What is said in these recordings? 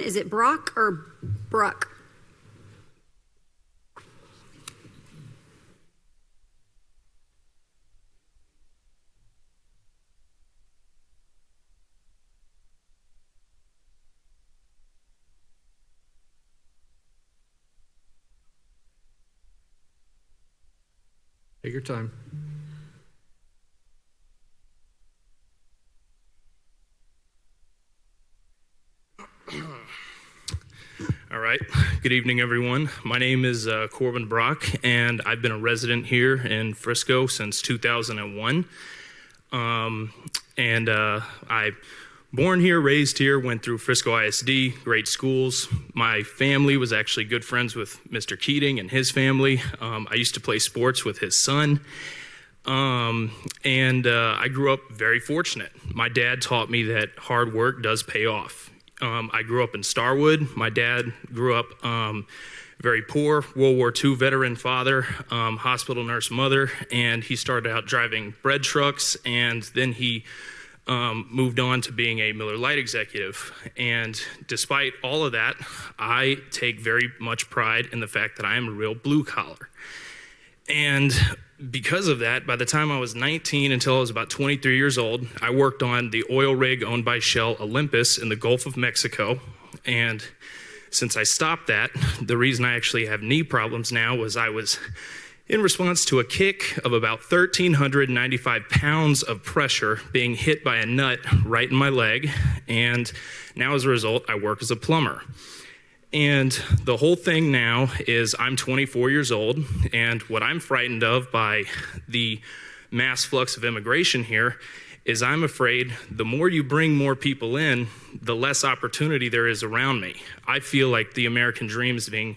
Is it Brock or Bruck? Take your time. All right. Good evening, everyone. My name is Corbin Brock, and I've been a resident here in Frisco since 2001. I born here, raised here, went through Frisco ISD, great schools. My family was actually good friends with Mr. Keating and his family. I used to play sports with his son. I grew up very fortunate. My dad taught me that hard work does pay off. I grew up in Starwood. My dad grew up very poor, World War II veteran father, hospital nurse mother, and he started out driving bread trucks, and then he moved on to being a Miller Lite executive. And despite all of that, I take very much pride in the fact that I am a real blue collar. And because of that, by the time I was 19 until I was about 23 years old, I worked on the oil rig owned by Shell, Olympus, in the Gulf of Mexico. And since I stopped that, the reason I actually have knee problems now was I was in response to a kick of about 1,395 pounds of pressure being hit by a nut right in my leg. And now as a result, I work as a plumber. And the whole thing now is I'm 24 years old, and what I'm frightened of by the mass flux of immigration here is I'm afraid the more you bring more people in, the less opportunity there is around me. I feel like the American dream is being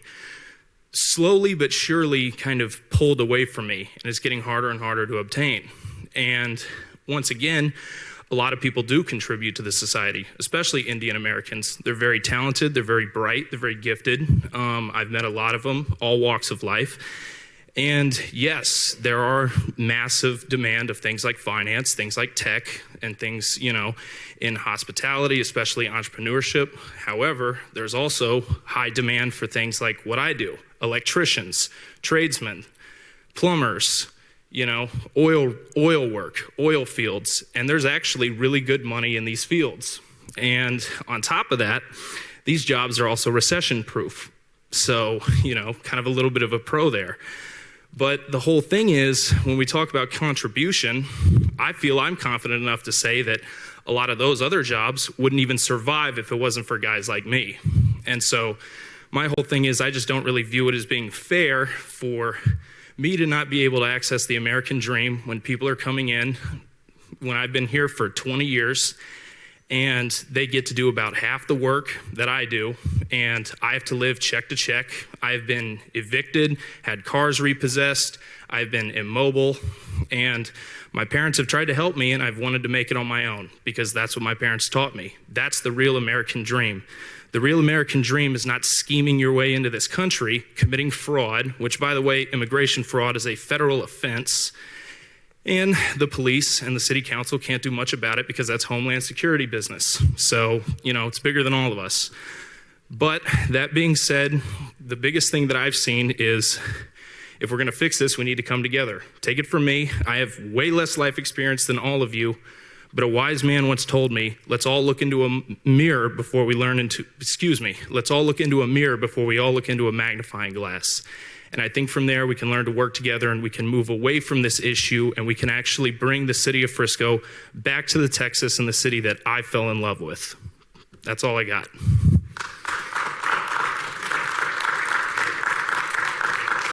slowly but surely kind of pulled away from me, and it's getting harder and harder to obtain. And once again, a lot of people do contribute to the society, especially Indian Americans. They're very talented, they're very bright, they're very gifted. I've met a lot of them, all walks of life. And yes, there are massive demand of things like finance, things like tech, and things, in hospitality, especially entrepreneurship. However, there's also high demand for things like what I do: electricians, tradesmen, plumbers, oil work, oil fields, and there's actually really good money in these fields. And on top of that, these jobs are also recession proof. So, kind of a little bit of a pro there. But the whole thing is, when we talk about contribution, I feel I'm confident enough to say that a lot of those other jobs wouldn't even survive if it wasn't for guys like me. And so my whole thing is I just don't really view it as being fair for me to not be able to access the American dream when people are coming in, when I've been here for 20 years, and they get to do about half the work that I do, and I have to live check to check. I've been evicted, had cars repossessed, I've been immobile, and my parents have tried to help me, and I've wanted to make it on my own because that's what my parents taught me. That's the real American dream. The real American dream is not scheming your way into this country, committing fraud, which, by the way, immigration fraud is a federal offense, and the police and the city council can't do much about it because that's Homeland Security business. So, it's bigger than all of us. But that being said, the biggest thing that I've seen is if we're going to fix this, we need to come together. Take it from me. I have way less life experience than all of you. But a wise man once told me, let's all look into a mirror before we let's all look into a mirror before we all look into a magnifying glass. And I think from there we can learn to work together and we can move away from this issue and we can actually bring the city of Frisco back to the Texas and the city that I fell in love with. That's all I got.